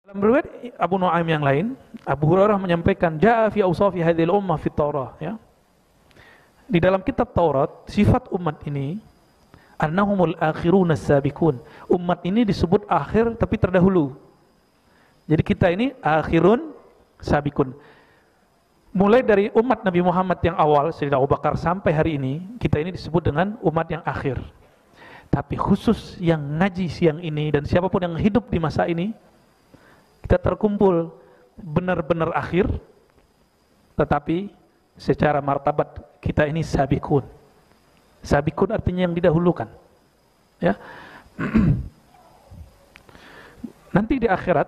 Dalam riwayat Abu Nuaim yang lain, Abu Hurairah menyampaikan, "Ja'a fi awsafi hadhil ummah fi Taurah," ya. Di dalam kitab Taurat, sifat umat ini annahumul akhirun as-sabiqun. Umat ini disebut akhir tapi terdahulu. Jadi kita ini akhirun sabiqun. Mulai dari umat Nabi Muhammad yang awal, Sayyidina Abu Bakar, sampai hari ini, kita ini disebut dengan umat yang akhir. Tapi khusus yang ngaji siang ini dan siapapun yang hidup di masa ini, kita terkumpul benar-benar akhir, tetapi secara martabat kita ini sabiqun. Sabiqun artinya yang didahulukan. Ya. Nanti di akhirat,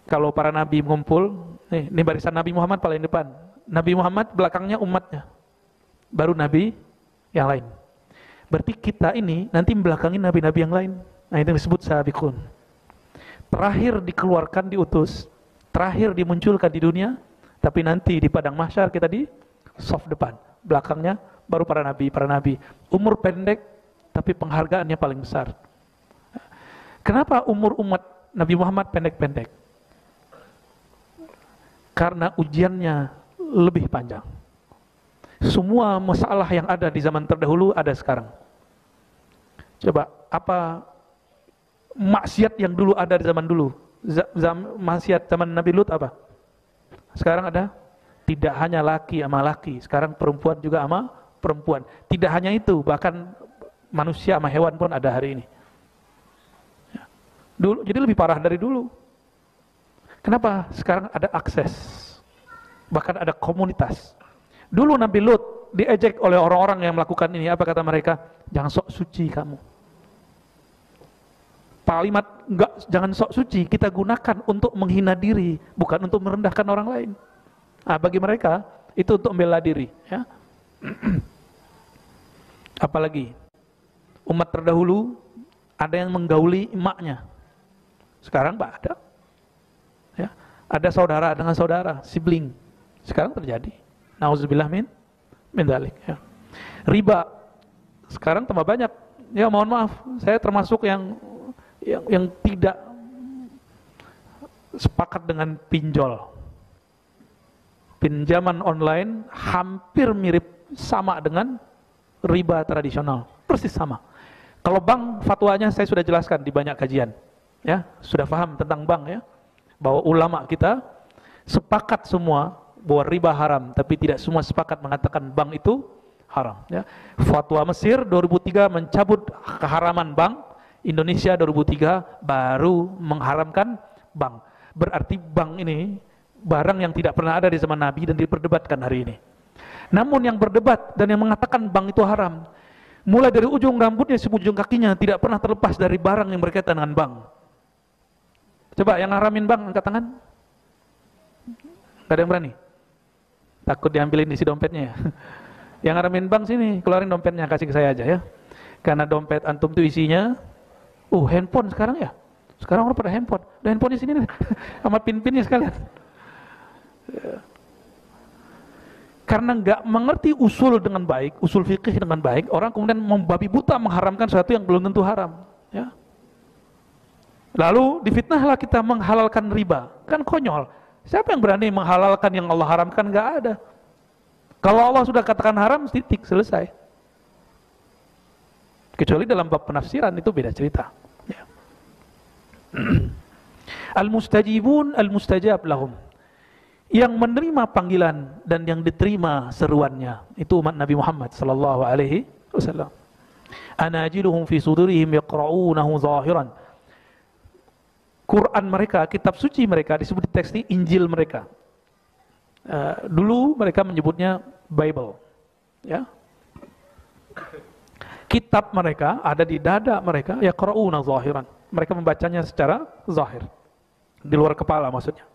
kalau para nabi mengumpul, ini barisan Nabi Muhammad paling depan. Nabi Muhammad belakangnya umatnya, baru nabi yang lain. Berarti kita ini nanti belakangin nabi-nabi yang lain. Nah, itu disebut sabiqun. Terakhir dikeluarkan, diutus, terakhir dimunculkan di dunia, tapi nanti di padang mahsyar kita di soft depan, belakangnya baru para nabi. Umur pendek, tapi penghargaannya paling besar. Kenapa umur umat Nabi Muhammad pendek-pendek? Karena ujiannya lebih panjang. Semua masalah yang ada di zaman terdahulu ada sekarang. Coba, apa maksiat yang dulu ada di zaman dulu? Maksiat zaman Nabi Lut apa? Sekarang ada? Tidak hanya laki sama laki, sekarang perempuan juga sama perempuan. Tidak hanya itu, bahkan manusia sama hewan pun ada hari ini. Dulu, jadi lebih parah dari dulu. Kenapa? Sekarang ada akses, bahkan ada komunitas. Dulu Nabi Lut diejek oleh orang-orang yang melakukan ini. Apa kata mereka? Jangan sok suci kamu. Kalimat jangan sok suci kita gunakan untuk menghina diri, bukan untuk merendahkan orang lain. Nah, bagi mereka itu untuk membela diri, ya. Apalagi umat terdahulu ada yang menggauli emaknya. Sekarang Pak ada. Ya, ada saudara dengan saudara, sibling. Sekarang terjadi. Nauzubillah min dzalik, ya. Riba sekarang tambah banyak. Ya, mohon maaf, saya termasuk yang tidak sepakat dengan pinjol. Pinjaman online hampir mirip sama dengan riba tradisional, persis sama. Kalau bank, fatwanya saya sudah jelaskan di banyak kajian, ya, sudah paham tentang bank, ya, bahwa ulama kita sepakat semua bahwa riba haram, tapi tidak semua sepakat mengatakan bank itu haram, ya. Fatwa Mesir 2003 mencabut keharaman bank, Indonesia 2003 baru mengharamkan bank. Berarti bank ini barang yang tidak pernah ada di zaman Nabi dan diperdebatkan hari ini. Namun yang berdebat dan yang mengatakan bank itu haram, mulai dari ujung rambutnya sampai ujung kakinya tidak pernah terlepas dari barang yang berkaitan dengan bank. Coba yang haramin bank angkat tangan. Gak ada yang berani? Takut diambilin isi dompetnya ya? Yang haramin bank sini, keluarin dompetnya, kasih ke saya aja, ya. Karena dompet antum itu isinya handphone sekarang, ya. Sekarang orang pada handphone. Dan handphone di sini nih, sama pin-pinnya sekalian. Karena nggak mengerti usul dengan baik, usul fikih dengan baik, orang kemudian membabi buta mengharamkan sesuatu yang belum tentu haram, ya. Lalu difitnahlah kita menghalalkan riba. Kan konyol. Siapa yang berani menghalalkan yang Allah haramkan? Nggak ada. Kalau Allah sudah katakan haram, titik, selesai. Kecuali dalam bab penafsiran itu beda cerita, ya. Al-mustajibun al-mustajab lahum. Yang menerima panggilan dan yang diterima seruannya itu umat Nabi Muhammad sallallahu alaihi wasallam. Anajiluhum fi sudurihim yaqra'unahu zahiran. Quran mereka, kitab suci mereka disebut di teks ini Injil mereka. Dulu mereka menyebutnya Bible, ya. Kitab mereka ada di dada mereka, yaqra'una zahiran. Mereka membacanya secara zahir, di luar kepala maksudnya.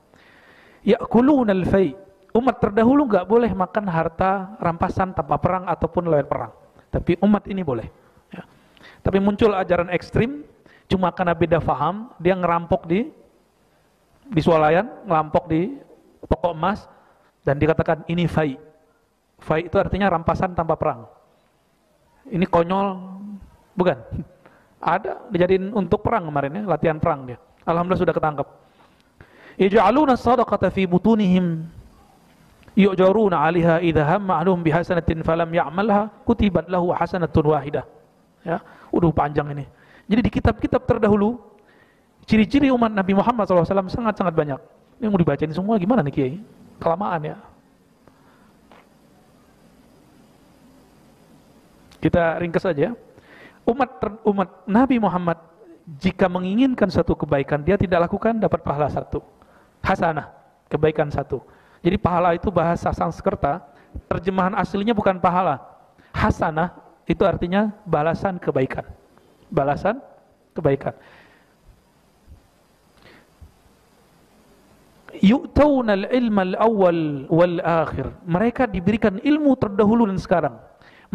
Ya'kuluna al-fai. Umat terdahulu enggak boleh makan harta rampasan tanpa perang ataupun lewat perang. Tapi umat ini boleh, ya. Tapi muncul ajaran ekstrim, cuma karena beda faham, dia ngerampok di swalayan, ngerampok di toko emas, dan dikatakan ini fai. Fai itu artinya rampasan tanpa perang. Ini konyol, bukan? Ada, dijadiin untuk perang kemarin ya, latihan perang dia. Alhamdulillah sudah ketangkap. Yaj'aluna sadaqata fi butunihim yu'jaruna 'alaiha idza hamma 'aluhum bihasanatin falam ya'malha kutibat lahu hasanatun wahidah. Ya, udah panjang ini. Jadi di kitab-kitab terdahulu ciri-ciri umat Nabi Muhammad SAW sangat-sangat banyak. Ini mau dibacain semua gimana nih Kiai? Kelamaan ya. Kita ringkas saja. Umat Nabi Muhammad jika menginginkan satu kebaikan dia tidak lakukan dapat pahala satu. Hasanah, kebaikan satu. Jadi pahala itu bahasa Sanskerta, terjemahan aslinya bukan pahala. Hasanah itu artinya balasan kebaikan. Balasan kebaikan. Yu'tawna al-ilma al-awwal wal-akhir. Mereka diberikan ilmu terdahulu dan sekarang.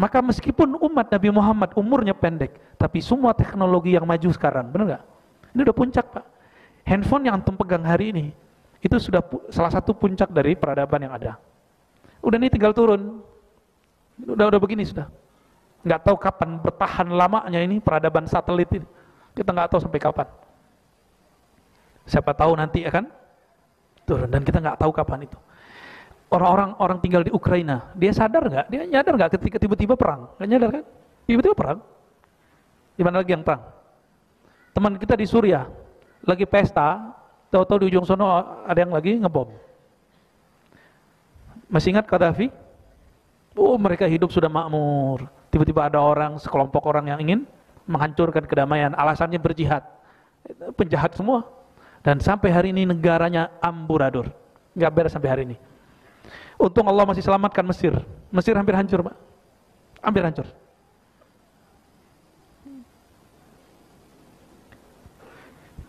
Maka meskipun umat Nabi Muhammad umurnya pendek, tapi semua teknologi yang maju sekarang, benar nggak? Ini udah puncak Pak. Handphone yang antum pegang hari ini, itu sudah salah satu puncak dari peradaban yang ada. Udah nih tinggal turun, udah begini sudah. Nggak tahu kapan bertahan lamanya ini peradaban satelit ini. Kita nggak tahu sampai kapan. Siapa tahu nanti akan turun dan kita nggak tahu kapan itu. Orang tinggal di Ukraina, dia sadar nggak? Dia nyadar nggak ketika tiba-tiba perang? Nggak nyadar kan? Tiba-tiba perang. Di mana lagi yang perang? Teman kita di Suriah lagi pesta, tahu-tahu di ujung sono ada yang lagi ngebom. Masih ingat Gaddafi? Oh, mereka hidup sudah makmur. Tiba-tiba ada orang, sekelompok orang yang ingin menghancurkan kedamaian. Alasannya berjihad. Penjahat semua. Dan sampai hari ini negaranya amburadul. Nggak beres sampai hari ini. Untung Allah masih selamatkan Mesir. Mesir hampir hancur, Pak. Hampir hancur.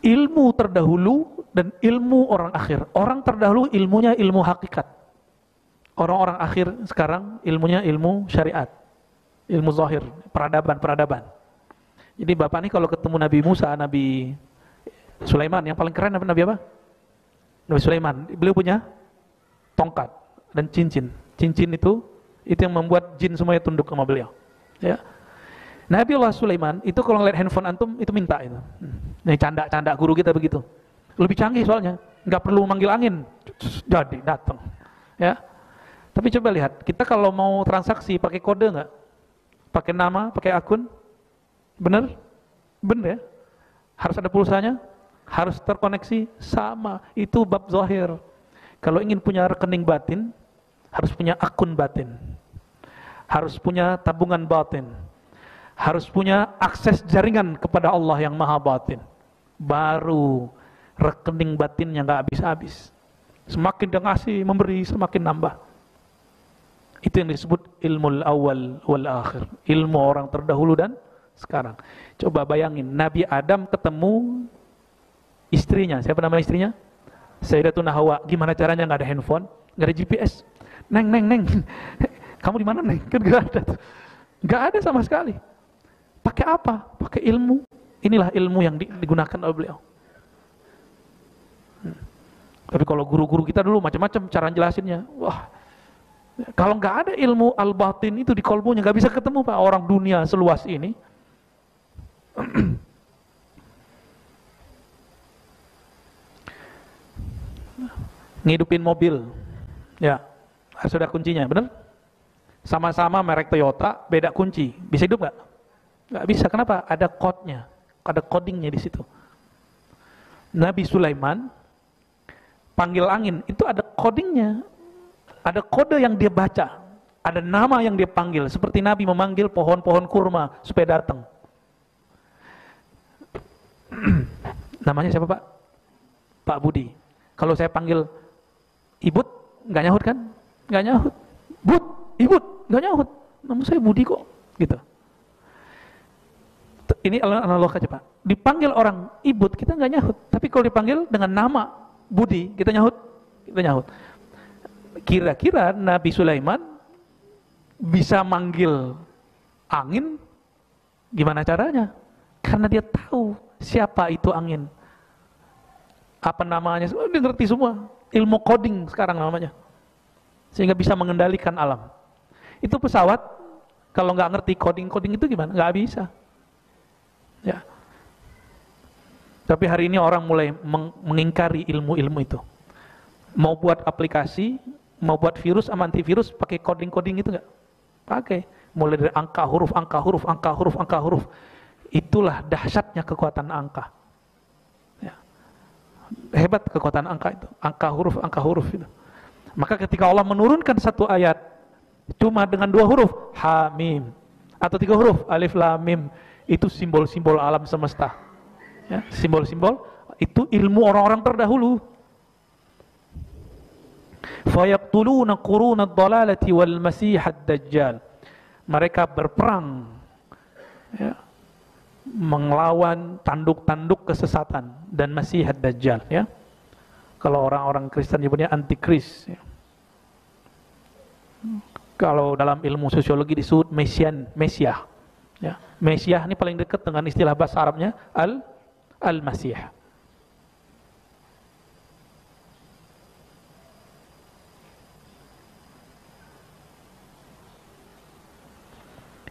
Ilmu terdahulu dan ilmu orang akhir. Orang terdahulu ilmunya ilmu hakikat. Orang-orang akhir sekarang ilmunya ilmu syariat. Ilmu zahir, peradaban. Jadi Bapak ini kalau ketemu Nabi Musa, Nabi Sulaiman, yang paling keren Nabi apa? Nabi Sulaiman. Beliau punya tongkat dan cincin. Cincin itu yang membuat jin semuanya tunduk sama beliau. Ya. Nabi Allah Sulaiman itu kalau ngeliat handphone antum itu minta itu. Nih canda guru kita begitu. Lebih canggih soalnya, nggak perlu manggil angin, jadi datang. Ya. Tapi coba lihat, kita kalau mau transaksi pakai kode nggak? Pakai nama, pakai akun? Bener? Bener ya? Harus ada pulsanya? Harus terkoneksi? Sama, itu bab zahir. Kalau ingin punya rekening batin, harus punya akun batin. Harus punya tabungan batin. Harus punya akses jaringan kepada Allah yang maha batin. Baru rekening batinnya nggak habis-habis. Semakin dia ngasih, memberi, semakin nambah. Itu yang disebut ilmu awal wal akhir. Ilmu orang terdahulu dan sekarang. Coba bayangin, Nabi Adam ketemu istrinya. Siapa nama istrinya? Sayyidatuna Hawa. Gimana caranya? Nggak ada handphone, nggak ada GPS. Neng. Kamu di mana, Neng? Kan nggak ada. Nggak ada sama sekali. Pakai apa? Pakai ilmu. Inilah ilmu yang digunakan oleh beliau. Tapi kalau guru-guru kita dulu macam-macam cara jelasinnya. Wah, kalau nggak ada ilmu al-batin itu di kolbunya, nggak bisa ketemu Pak. Orang dunia seluas ini. Ngidupin mobil, ya harus ada kuncinya, bener? Sama-sama merek Toyota, beda kunci, bisa hidup nggak? Nggak bisa. Kenapa? Ada code-nya, ada codingnya di situ. Nabi Sulaiman panggil angin, itu ada codingnya. Ada kode yang dia baca, ada nama yang dia panggil, seperti Nabi memanggil pohon-pohon kurma supaya datang. Namanya siapa Pak? Pak Budi. Kalau saya panggil Ibut, nggak nyahut kan? Nggak nyahut. Ibut, nggak nyahut. Nama saya Budi kok, gitu. Ini analog aja Pak. Dipanggil orang Ibut, kita nggak nyahut. Tapi kalau dipanggil dengan nama Budi, kita nyahut. Kira-kira Nabi Sulaiman bisa manggil angin gimana caranya? Karena dia tahu siapa itu angin, apa namanya, dia ngerti semua. Ilmu coding sekarang namanya, sehingga bisa mengendalikan alam. Itu pesawat kalau nggak ngerti coding itu gimana? Nggak bisa. Ya. Tapi hari ini orang mulai mengingkari ilmu-ilmu itu. Mau buat aplikasi, mau buat virus sama antivirus pakai coding-coding itu enggak? Pakai. Mulai dari angka, huruf, angka, huruf, angka, huruf, angka, huruf. Itulah dahsyatnya kekuatan angka. Ya. Hebat kekuatan angka itu. Angka huruf itu. Maka ketika Allah menurunkan satu ayat cuma dengan 2 huruf, Hamim, atau 3 huruf, Alif Lam Mim, itu simbol-simbol alam semesta. Ya, simbol-simbol itu ilmu orang-orang terdahulu. Fayaqtuluna qurunad dhalalati wal masihad dajjal. Mereka berperang, ya, melawan tanduk-tanduk kesesatan dan masihad dajjal, ya. Kalau orang-orang Kristen nyebutnya antikris, ya. Kalau dalam ilmu sosiologi disebut Mesiah. Ya. Mesiah ini paling dekat dengan istilah bahasa Arabnya Al-Masih.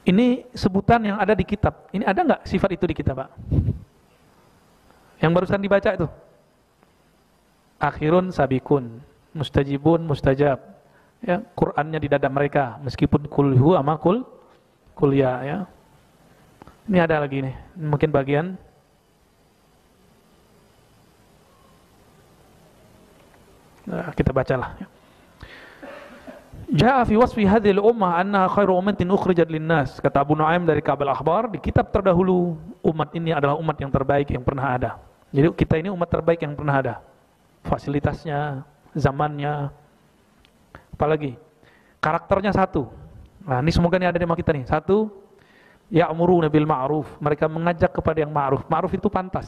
Ini sebutan yang ada di kitab. Ini ada nggak sifat itu di kitab, Pak? Yang barusan dibaca itu. Akhirun sabikun, mustajibun mustajab. Ya, Qur'annya di dada mereka, meskipun kulhu ama kuliah, ya. Ini ada lagi nih, mungkin bagian. Nah, kita bacalah. Ja'a fi wasfi hadhil ummah annaha khairu ummatin ukhrijat linnas. Kata Abu Nuaim dari Kabel Akhbar, di kitab terdahulu umat ini adalah umat yang terbaik yang pernah ada. Jadi kita ini umat terbaik yang pernah ada. Fasilitasnya, zamannya, apalagi karakternya satu. Nah, ini semoga ini ada di kita nih. Satu, ya'muruna bil ma'ruf, mereka mengajak kepada yang ma'ruf. Ma'ruf itu pantas.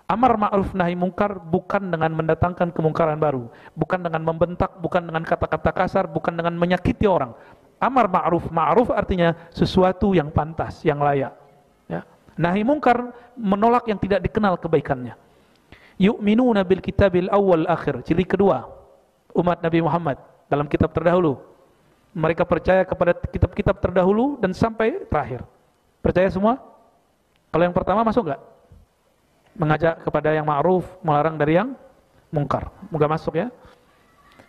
Amar ma'ruf nahi mungkar bukan dengan mendatangkan kemungkaran baru, bukan dengan membentak, bukan dengan kata-kata kasar, bukan dengan menyakiti orang. Amar ma'ruf, ma'ruf artinya sesuatu yang pantas, yang layak, ya. Nahi mungkar menolak yang tidak dikenal kebaikannya. Yu'minuna bil kitabil awwal akhir. Ciri kedua umat Nabi Muhammad dalam kitab terdahulu, mereka percaya kepada kitab-kitab terdahulu dan sampai terakhir. Percaya semua? Kalau yang pertama masuk enggak? Mengajak kepada yang ma'ruf, melarang dari yang mungkar. Moga masuk, ya.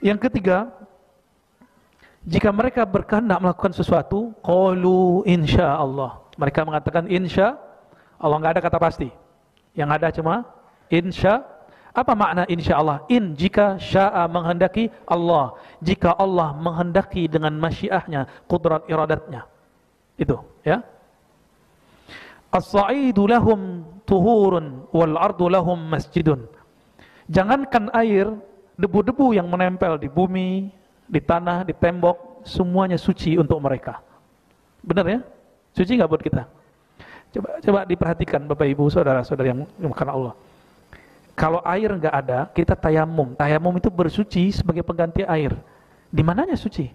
Yang ketiga, jika mereka berkehendak melakukan sesuatu, qalu insyaallah. Mereka mengatakan insya Allah, enggak ada kata pasti. Yang ada cuma insya. Apa makna insya Allah? In, jika, sya'a, menghendaki, Allah. Jika Allah menghendaki dengan masyiahnya, qudrat iradatnya. Itu, ya. As-sa'idu lahum tuhurun wal ardu lahum masjidun. Jangankan air, debu-debu yang menempel di bumi, di tanah, di tembok, semuanya suci untuk mereka. Benar, ya? Suci nggak buat kita? Coba diperhatikan Bapak Ibu, saudara-saudara yang dimuliakan Allah. Kalau air nggak ada, kita tayamum. Tayamum itu bersuci sebagai pengganti air. Di mananya suci?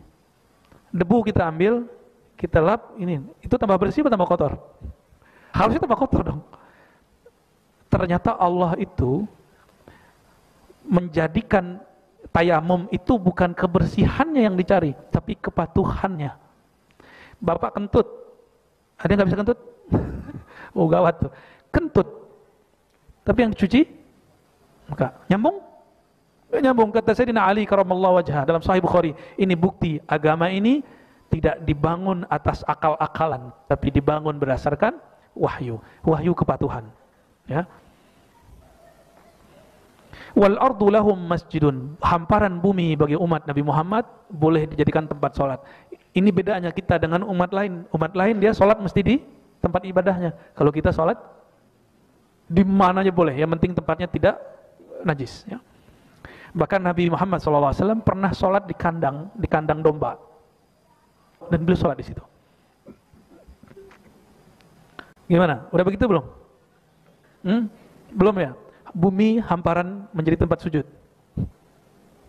Debu kita ambil, kita lap, ini itu tambah bersih atau tambah kotor? Harusnya tambah kotor dong. Ternyata Allah itu menjadikan tayamum itu bukan kebersihannya yang dicari, tapi kepatuhannya. Bapak kentut, ada yang nggak bisa kentut? Oh gawat tuh, kentut. Tapi yang dicuci, maka nyambung? Nyambung. Kata Sayyidina Ali karamallahu wajhah dalam Sahih Bukhari, ini bukti agama ini tidak dibangun atas akal-akalan, tapi dibangun berdasarkan wahyu kepatuhan, ya. Wal ardu lahum masjidun, hamparan bumi bagi umat Nabi Muhammad boleh dijadikan tempat sholat. Ini bedanya kita dengan umat lain. Umat lain dia sholat mesti di tempat ibadahnya. Kalau kita sholat di mana aja boleh, yang penting tempatnya tidak najis, ya. Bahkan Nabi Muhammad SAW pernah sholat di kandang domba, dan beliau sholat di situ. Gimana? Udah begitu belum? Belum, ya? Bumi hamparan menjadi tempat sujud.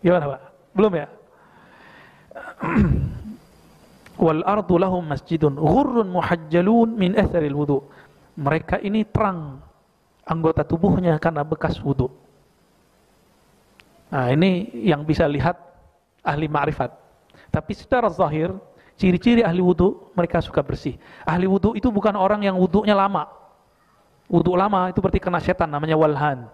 Gimana, Pak? Belum, ya? Wal ardu lahum masjidun ghurrun muhajjalun min atharil wudu. Mereka ini terang anggota tubuhnya karena bekas wudu. Nah, ini yang bisa lihat ahli ma'rifat. Tapi secara zahir, ciri-ciri ahli wudu, mereka suka bersih. Ahli wudu itu bukan orang yang wudunya lama. Wudu lama itu berarti kena setan, namanya walhan.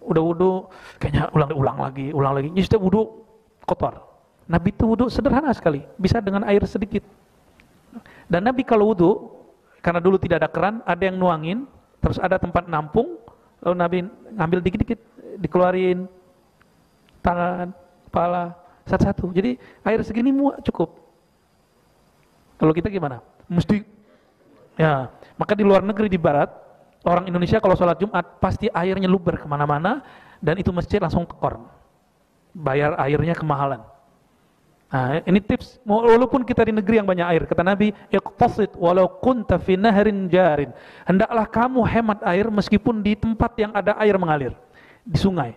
Udah wudu, kayaknya ulang lagi. Ini setiap wudu kotor. Nabi itu wudu sederhana sekali, bisa dengan air sedikit. Dan Nabi kalau wudu, karena dulu tidak ada keran, ada yang nuangin, terus ada tempat nampung, lalu Nabi ngambil dikit-dikit, dikeluarin tangan, kepala, satu-satu. Jadi air segini cukup. Kalau kita gimana? Mesti, ya. Maka di luar negeri, di barat, orang Indonesia kalau sholat Jumat pasti airnya luber kemana-mana, dan itu masjid langsung tekor. Bayar airnya kemahalan. Nah, ini tips, walaupun kita di negeri yang banyak air, kata Nabi, iqtasid walau kunta fi nahrin jarin. Hendaklah kamu hemat air meskipun di tempat yang ada air mengalir, di sungai.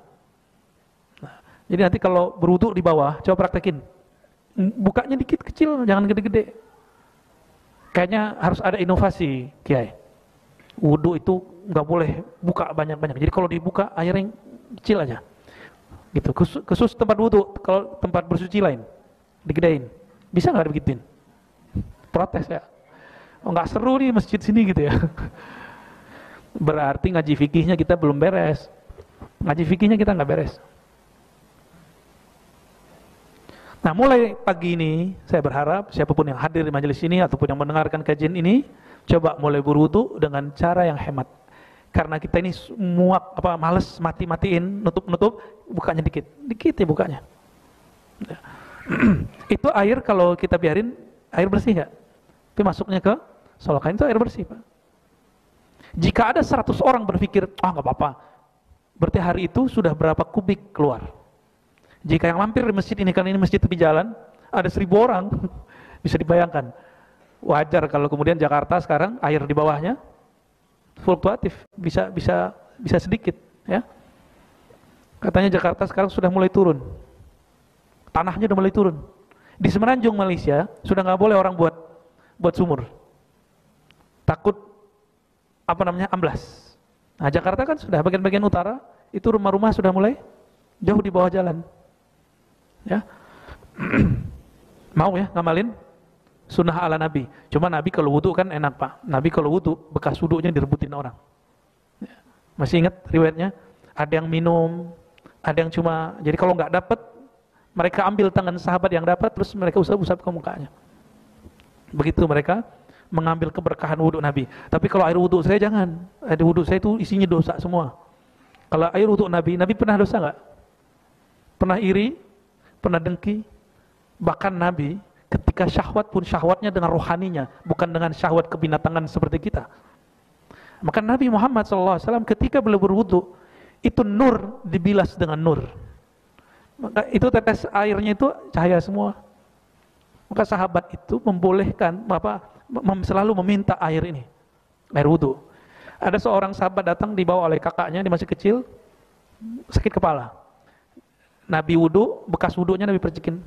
Nah, jadi nanti kalau berwudu di bawah, coba praktekin. Bukanya dikit kecil, jangan gede-gede. Kayaknya harus ada inovasi, Kiai. Wudu itu nggak boleh buka banyak-banyak. Jadi kalau dibuka air yang kecil aja. Gitu. Khusus tempat wudu, kalau tempat bersuci lain digedein. Bisa nggak digituin? Protes ya. Oh, nggak seru nih masjid sini gitu ya. Berarti ngaji fikihnya kita belum beres. Ngaji fikihnya kita nggak beres. Nah, mulai pagi ini saya berharap siapapun yang hadir di majelis ini ataupun yang mendengarkan kajian ini, coba mulai berwudu dengan cara yang hemat. Karena kita ini males mati-matiin, nutup-nutup, bukanya dikit ya bukanya. Itu air kalau kita biarin, air bersih nggak? Tapi masuknya ke solokan itu air bersih, Pak. Jika ada 100 orang berpikir, nggak apa-apa, berarti hari itu sudah berapa kubik keluar. Jika yang mampir di masjid ini, kan ini masjid tepi jalan, ada 1000 orang, bisa dibayangkan. Wajar kalau kemudian Jakarta sekarang air di bawahnya fluktuatif, bisa sedikit, ya. Katanya Jakarta sekarang sudah mulai turun, tanahnya sudah mulai turun. Di Semenanjung Malaysia sudah nggak boleh orang buat sumur, takut amblas. Nah, Jakarta kan sudah bagian-bagian utara itu rumah-rumah sudah mulai jauh di bawah jalan. Ya, mau ya ngamalin sunnah ala Nabi. Cuma Nabi kalau wudu kan enak, Pak. Nabi kalau wudu bekas wudunya direbutin orang. Ya. Masih ingat riwayatnya? Ada yang minum, ada yang cuma. Jadi kalau nggak dapat, mereka ambil tangan sahabat yang dapat, terus mereka usap-usap ke mukanya. Begitu mereka mengambil keberkahan wudu Nabi. Tapi kalau air wudu saya jangan. Air wudu saya itu isinya dosa semua. Kalau air wudu Nabi pernah dosa nggak? Pernah iri? Pernah dengki? Bahkan Nabi ketika syahwat pun syahwatnya dengan rohaninya, bukan dengan syahwat kebinatangan seperti kita. Maka Nabi Muhammad SAW ketika beliau berwudu, itu nur dibilas dengan nur. Maka itu tetes airnya itu cahaya semua. Maka sahabat itu membolehkan selalu meminta air ini, air wudu. Ada seorang sahabat datang dibawa oleh kakaknya, dia masih kecil, sakit kepala. Nabi wudu, bekas wudunya Nabi percikin.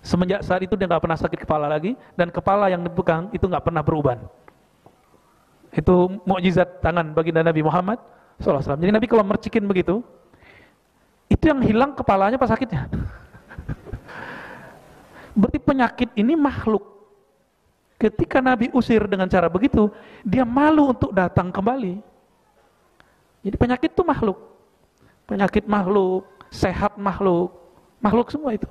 Semenjak saat itu dia nggak pernah sakit kepala lagi, dan kepala yang dipegang itu nggak pernah beruban. Itu mukjizat tangan baginda Nabi Muhammad SAW. Jadi Nabi kalau mercikin begitu, itu yang hilang kepalanya pas sakitnya. Berarti penyakit ini makhluk. Ketika Nabi usir dengan cara begitu, dia malu untuk datang kembali. Jadi penyakit itu makhluk. Penyakit makhluk, sehat makhluk semua itu.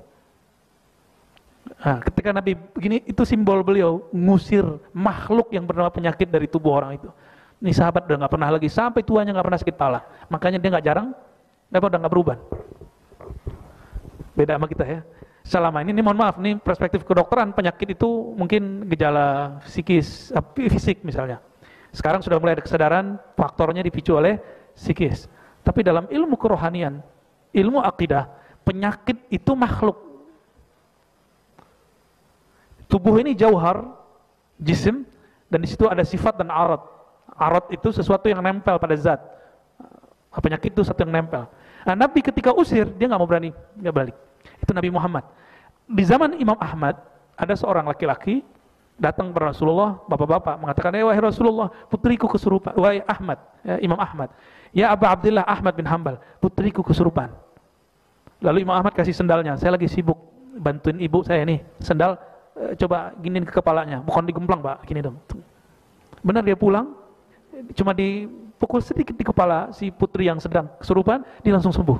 Nah, ketika Nabi begini, itu simbol beliau ngusir makhluk yang bernama penyakit dari tubuh orang itu. Ini sahabat udah nggak pernah lagi, sampai tuanya nggak pernah sakit kepala. Makanya dia nggak udah nggak berubah. Beda sama kita ya. Selama ini mohon maaf, nih perspektif kedokteran, penyakit itu mungkin gejala psikis, fisik misalnya. Sekarang sudah mulai ada kesadaran faktornya dipicu oleh psikis. Tapi dalam ilmu kerohanian, ilmu akidah, penyakit itu makhluk. Tubuh ini jauhar, jisim, dan di situ ada sifat dan arat. Arat itu sesuatu yang nempel pada zat. Penyakit itu sesuatu yang nempel. Nah, Nabi ketika usir, dia nggak mau berani, nggak balik. Itu Nabi Muhammad. Di zaman Imam Ahmad, ada seorang laki-laki datang kepada Rasulullah, bapak-bapak, mengatakan, wahai Rasulullah, putriku kesurupan. Wahai Ahmad, ya, Imam Ahmad, ya Aba Abdillah Ahmad bin Hanbal, putriku kesurupan. Lalu Imam Ahmad kasih sendalnya, saya lagi sibuk bantuin ibu saya nih, sendal, coba giniin ke kepalanya, bukan digemplang Pak, gini dong. Benar dia pulang, Cuma dipukul sedikit di kepala si putri yang sedang kesurupan, dia langsung sembuh.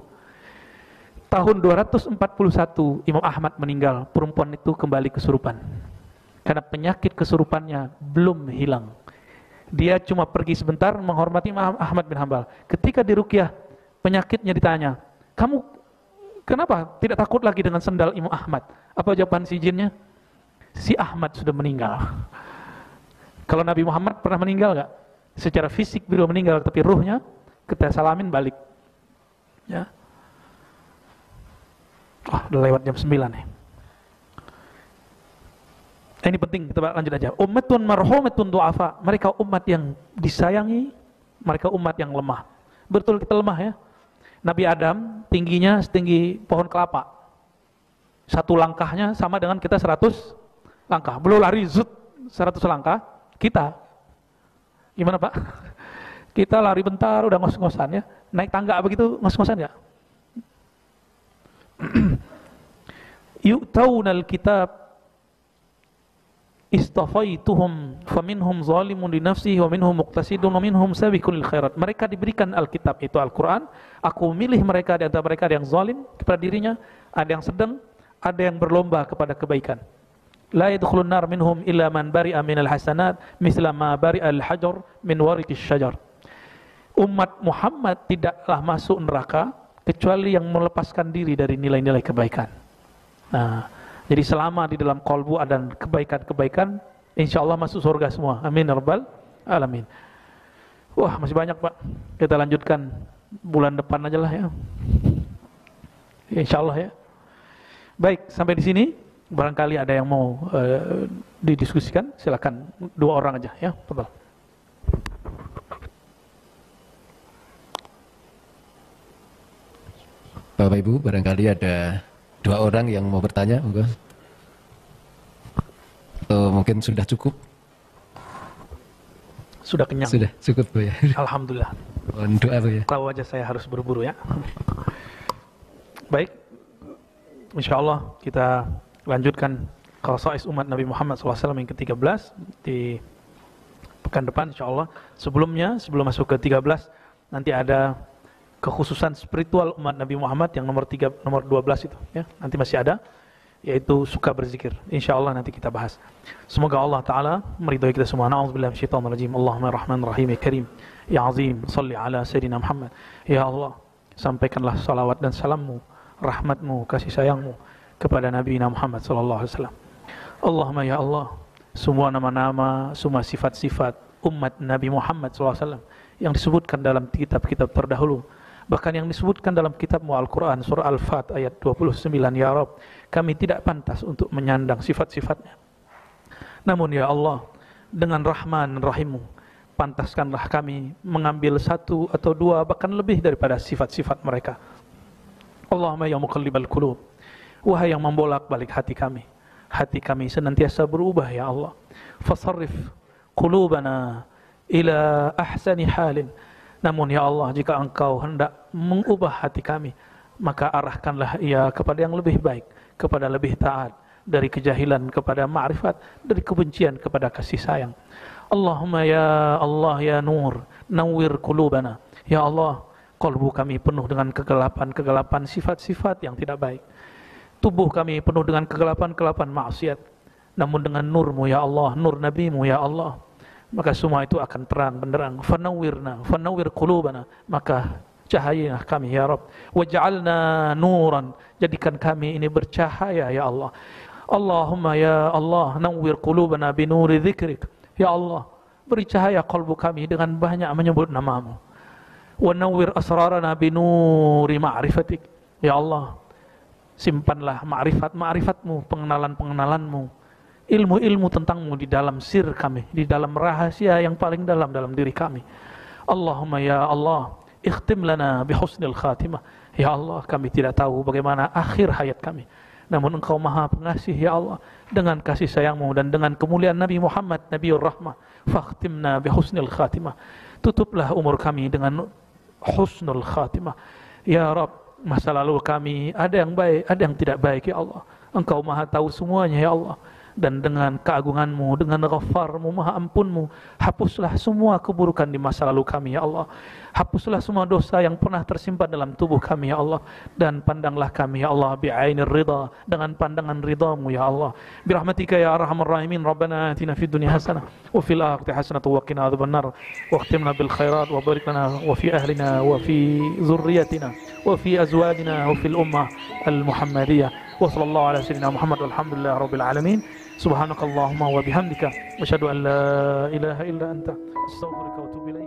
Tahun 241 Imam Ahmad meninggal, perempuan itu kembali kesurupan. Karena penyakit kesurupannya belum hilang. Dia cuma pergi sebentar menghormati Imam Ahmad bin Hanbal. Ketika diruqyah, penyakitnya ditanya, kamu kenapa tidak takut lagi dengan sendal Imam Ahmad? Apa jawaban si jinnya? Si Ahmad sudah meninggal. Kalau Nabi Muhammad pernah meninggal gak? Secara fisik beliau meninggal, tapi ruhnya kita salamin balik. Ya. Udah lewat jam 9 nih. Ini penting, kita lanjut aja. Ummatun marhumatun du'afa. Mereka umat yang disayangi, mereka umat yang lemah. Betul kita lemah ya. Nabi Adam tingginya setinggi pohon kelapa. Satu langkahnya sama dengan kita 100 langkah. Belum lari zut 100 langkah, kita. Gimana Pak? Kita lari bentar udah ngos-ngosan ya. Naik tangga begitu ngos-ngosan enggak? Yu'taunal kitab istafaituhum faminhum zalimun li nafsihi wa minhum muqtasidun wa minhum sabiqul khairat. Mereka diberikan Alkitab itu Al-Qur'an, aku milih mereka di antara mereka ada yang zalim kepada dirinya, ada yang sedang, ada yang berlomba kepada kebaikan. La yadkhulun nar minhum illa man bari'a minal hasanat misla ma bari'al hajar min wariqis syajar. Umat Muhammad tidaklah masuk neraka kecuali yang melepaskan diri dari nilai-nilai kebaikan. Nah, jadi selama di dalam kolbu ada kebaikan-kebaikan, insya Allah masuk surga semua. Amin ya rabbal alamin. Wah, masih banyak Pak. Kita lanjutkan bulan depan aja lah ya. Insya Allah ya. Baik, sampai di sini. Barangkali ada yang mau didiskusikan, silakan 2 orang aja ya. Betul. Bapak Ibu, barangkali ada 2 orang yang mau bertanya, enggak? Atau mungkin sudah cukup? Sudah kenyang. Sudah cukup Bu ya. Alhamdulillah. Mohon doa Bu ya. Tahu aja saya harus buru-buru ya. Baik, insya Allah kita lanjutkan khasais umat Nabi Muhammad SAW yang ke-13 di pekan depan insya Allah. Sebelumnya, sebelum masuk ke 13, nanti ada kekhususan spiritual umat Nabi Muhammad yang nomor 12 itu ya, nanti masih ada, yaitu suka berzikir. Insyaallah nanti kita bahas. Semoga Allah taala meridhai kita semua. Na'udzubillahi minasyaitonir rajim. Allahumma rahmanir rahim ya karim ya azim salli ala sayyidina Muhammad. Ya Allah, sampaikanlah salawat dan salammu, rahmatmu, kasih sayangmu kepada Nabi Muhammad sallallahu alaihi wasallam. Allahumma ya Allah, semua nama-nama, semua sifat-sifat umat Nabi Muhammad sallallahu alaihi wasallam yang disebutkan dalam kitab-kitab terdahulu, bahkan yang disebutkan dalam kitabmu Al-Quran surah Al-Fat ayat 29, ya Rabb, kami tidak pantas untuk menyandang sifat-sifatnya. Namun ya Allah, dengan rahman rahimmu, pantaskanlah kami mengambil 1 atau 2 bahkan lebih daripada sifat-sifat mereka. Allahumma ya muqallibal qulub, wahai yang membolak-balik hati kami senantiasa berubah ya Allah. Fasarrif qulubana ila ahsani halin. Namun ya Allah, jika engkau hendak mengubah hati kami, maka arahkanlah ia kepada yang lebih baik, kepada lebih taat, dari kejahilan kepada ma'rifat, dari kebencian kepada kasih sayang. Allahumma ya Allah ya Nur, nawwir qulubana. Ya Allah, kalbu kami penuh dengan kegelapan-kegelapan sifat-sifat yang tidak baik. Tubuh kami penuh dengan kegelapan-kegelapan maksiat. Namun dengan nurmu ya Allah, nur nabimu ya Allah, maka semua itu akan terang benderang. Fanawwir qulubana, maka cahayailah kami ya Rabb. Waj'alna nuran, jadikan kami ini bercahaya ya Allah. Allahumma ya Allah, nawwir qulubana binuri dzikrik. Ya Allah, beri cahaya kalbu kami dengan banyak menyebut namamu. Wa nawwir asrarana binuri ma'rifatik. Ya Allah, simpanlah ma'rifatmu, pengenalan-pengenalanmu, ilmu-ilmu tentangmu di dalam sir kami, di dalam rahasia yang paling dalam diri kami. Allahumma ya Allah, ikhtim lana bihusnil khatimah. Ya Allah, kami tidak tahu bagaimana akhir hayat kami, namun engkau maha pengasih ya Allah. Dengan kasih sayangmu dan dengan kemuliaan Nabi Muhammad Nabiur Rahmah, fakhtimna bihusnil khatimah, tutuplah umur kami dengan husnul khatimah. Ya Rabb, masa lalu kami ada yang baik, ada yang tidak baik ya Allah. Engkau maha tahu semuanya ya Allah. dan dengan keagungan-Mu, dengan Ghaffar-Mu, Maha Ampun-Mu, hapuslah semua keburukan di masa lalu kami ya Allah. Hapuslah semua dosa yang pernah tersimpan dalam tubuh kami ya Allah, dan pandanglah kami ya Allah bi'ainir ridha, dengan pandangan ridha-Mu ya Allah. Birahmatika ya arhamar rahimin. Rabbana atina fid dunya hasanah wa fil akhirati hasanah wa qina adzabannar wa khtimna bil khairat wa barik lana wa fi ahlina wa fi dzurriyyatina wa fi azwajina wa fil ummah al muhammadiyah. Wa sallallahu ala sayyidina Muhammad walhamdulillahi rabbil alamin. Subhanakallahumma wa bihamdika asyhadu an la ilaha illa anta astaghfiruka wa atubu ilaik.